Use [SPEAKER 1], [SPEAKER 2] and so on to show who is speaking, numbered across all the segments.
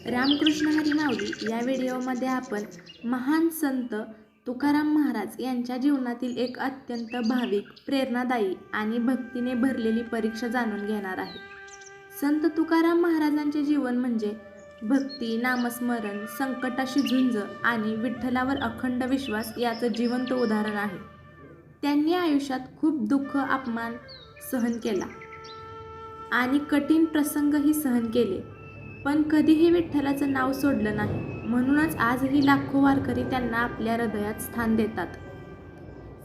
[SPEAKER 1] रामकृष्ण हरी माऊली या व्हिडिओमध्ये आपण महान संत तुकाराम महाराज यांच्या जीवनातील एक अत्यंत भाविक, प्रेरणादायी आणि भक्तीने भरलेली परीक्षा जाणून घेणार आहे. संत तुकाराम महाराजांचे जीवन म्हणजे भक्ती, नामस्मरण, संकटाशी झुंज आणि विठ्ठलावर अखंड विश्वास याचं जिवंत उदाहरण आहे. त्यांनी आयुष्यात खूप दुःख, अपमान सहन केला आणि कठीण प्रसंगही सहन केले, पण कधीही विठ्ठलाचं नाव सोडलं नाही. म्हणूनच आजही लाखो वारकरी त्यांना आपल्या हृदयात स्थान देतात.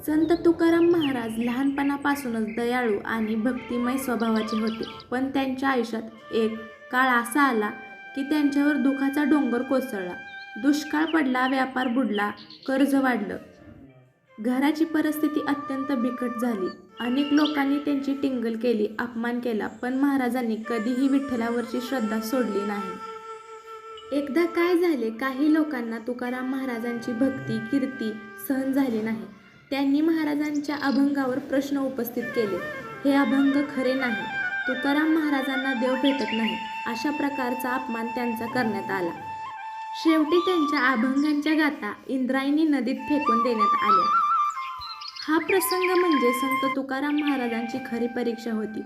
[SPEAKER 1] संत तुकाराम महाराज लहानपणापासूनच दयाळू आणि भक्तिमय स्वभावाचे होते. पण त्यांच्या आयुष्यात एक काळ असा आला की त्यांच्यावर दुःखाचा डोंगर कोसळला. दुष्काळ पडला, व्यापार बुडला, कर्ज वाढलं, घराची परिस्थिती अत्यंत बिकट झाली. अनेक लोकांनी त्यांची टिंगल केली, अपमान केला, पण महाराजांनी कधीही विठ्ठलावरची श्रद्धा सोडली नाही. एकदा काय झाले, काही लोकांना तुकाराम महाराजांची भक्ती, कीर्ती सहन झाली नाही. त्यांनी महाराजांच्या अभंगावर प्रश्न उपस्थित केले. हे अभंग खरे नाही, तुकाराम महाराजांना देव भेटत नाही, अशा प्रकारचा अपमान त्यांचा करण्यात आला. शेवटी त्यांच्या अभंगांच्या गाथा इंद्रायणी नदीत फेकून देण्यात आल्या. हा प्रसंग म्हणजे संत तुकाराम महाराजांची खरी परीक्षा होती.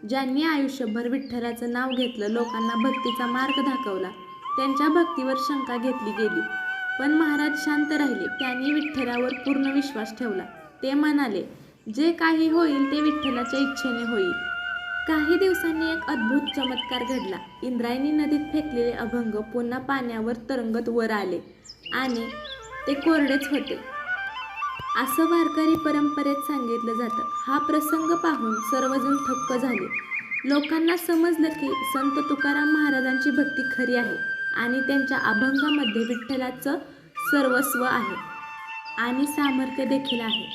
[SPEAKER 1] ज्यांनी आयुष्यभर विठ्ठलाचं नाव घेतलं, लोकांना भक्तीचा मार्ग दाखवला, त्यांच्या भक्तीवर शंका घेतली गेली, पण महाराज शांत राहिले. त्यांनी विठ्ठलावर पूर्ण विश्वास ठेवला. ते म्हणाले, जे काही होईल ते विठ्ठलाच्या इच्छेने होईल. काही दिवसांनी एक अद्भुत चमत्कार घडला. इंद्रायणी नदीत फेकलेले अभंग पुन्हा पाण्यावर तरंगत वर आले आणि ते कोरडेच होते, असं वारकरी परंपरेत सांगितलं जातं. हा प्रसंग पाहून सर्वजण थक्क झाले. लोकांना समजलं की संत तुकाराम महाराजांची भक्ती खरी आहे आणि त्यांच्या अभंगामध्ये विठ्ठलाचं सर्वस्व आहे आणि सामर्थ्य देखील आहे.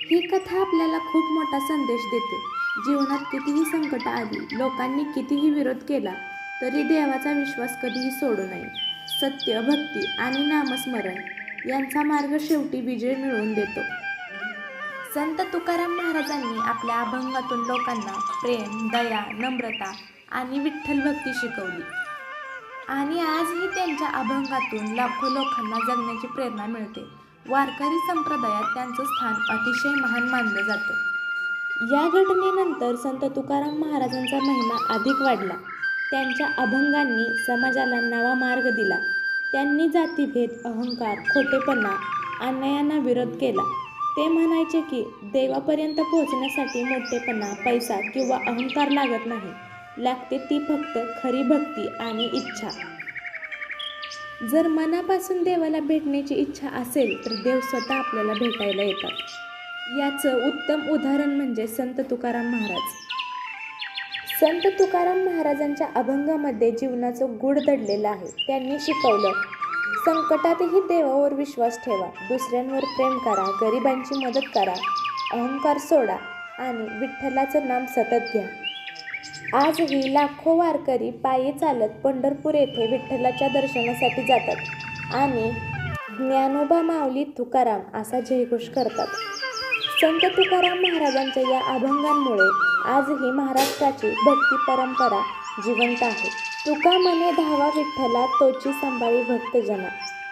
[SPEAKER 1] ही कथा आपल्याला खूप मोठा संदेश देते. जीवनात कितीही संकट आली, लोकांनी कितीही विरोध केला, तरी देवाचा विश्वास कधीही सोडू नये. सत्य, भक्ती आणि नामस्मरण यांचा मार्ग शेवटी विजय मिळवून देतो. संत तुकाराम महाराजांनी आपल्या अभंगातून लोकांना प्रेम, दया, नम्रता आणि विठ्ठल भक्ती शिकवली आणि आजही त्यांच्या अभंगातून लाखो लोकांना जगण्याची प्रेरणा मिळते. वारकरी संप्रदायात त्यांचं स्थान अतिशय महान मानलं जातं. या घटनेनंतर संत तुकाराम महाराजांचा महिमा अधिक वाढला. त्यांच्या अभंगांनी समाजाला नवा मार्ग दिला. त्यांनी जातीभेद, अहंकार, खोटेपणा, अन्यायांना विरोध केला. ते म्हणायचे की देवापर्यंत पोहोचण्यासाठी मोठेपणा, पैसा किंवा अहंकार लागत नाही, लागते ती फक्त खरी भक्ती आणि इच्छा. जर मनापासून देवाला भेटण्याची इच्छा असेल तर देव स्वतः आपल्याला भेटायला येतात. याचं उत्तम उदाहरण म्हणजे संत तुकाराम महाराज. संत तुकाराम महाराजांच्या अभंगामध्ये जीवनाचं गूढ दडलेलं आहे. त्यांनी शिकवलं, संकटातही देवावर विश्वास ठेवा, दुसऱ्यांवर प्रेम करा, गरिबांची मदत करा, अहंकार सोडा आणि विठ्ठलाचं नाम सतत घ्या. आजही लाखो वारकरी पायी चालत पंढरपूर येथे विठ्ठलाच्या दर्शनासाठी जातात आणि ज्ञानोबा माऊली तुकाराम असा जयघोष करतात. संत तुकाराम महाराजांच्या या अभंगांमुळे आजही महाराष्ट्राची भक्ती परंपरा जिवंत आहे. तुका मने धावा विठ्ठला, तोची संभाळी भक्तजना.